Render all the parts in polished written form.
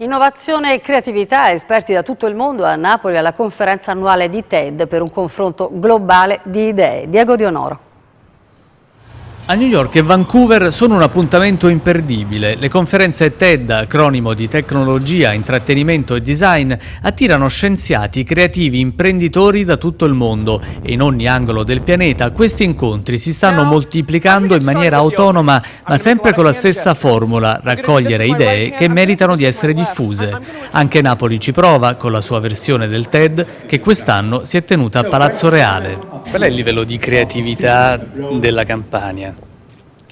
Innovazione e creatività, esperti da tutto il mondo a Napoli alla conferenza annuale di TED per un confronto globale di idee. Diego Dionoro. A New York e Vancouver sono un appuntamento imperdibile. Le conferenze TED, acronimo di tecnologia, intrattenimento e design, attirano scienziati, creativi, imprenditori da tutto il mondo e in ogni angolo del pianeta questi incontri si stanno moltiplicando in maniera autonoma, ma sempre con la stessa formula: raccogliere idee che meritano di essere diffuse. Anche Napoli ci prova con la sua versione del TED che quest'anno si è tenuta a Palazzo Reale. Qual è il livello di creatività della Campania?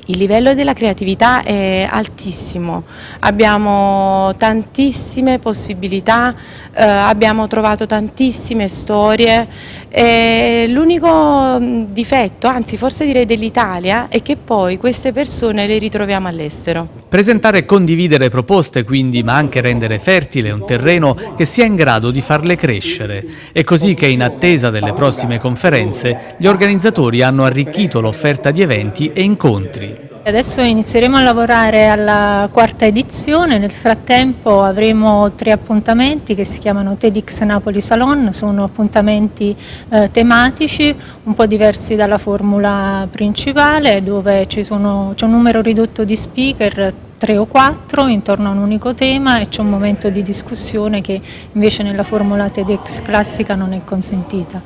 Il livello della creatività è altissimo, abbiamo tantissime possibilità, abbiamo trovato tantissime storie e l'unico difetto, anzi forse direi dell'Italia, è che poi queste persone le ritroviamo all'estero. Presentare e condividere proposte quindi, ma anche rendere fertile un terreno che sia in grado di farle crescere. È così che in attesa delle prossime conferenze gli organizzatori hanno arricchito l'offerta di eventi e incontri. Adesso inizieremo a lavorare alla quarta edizione, nel frattempo avremo 3 appuntamenti che si chiamano TEDx Napoli Salon, sono appuntamenti tematici, un po' diversi dalla formula principale, dove c'è un numero ridotto di speaker, 3 o 4 intorno a un unico tema, e c'è un momento di discussione che invece nella formula TEDx classica non è consentita.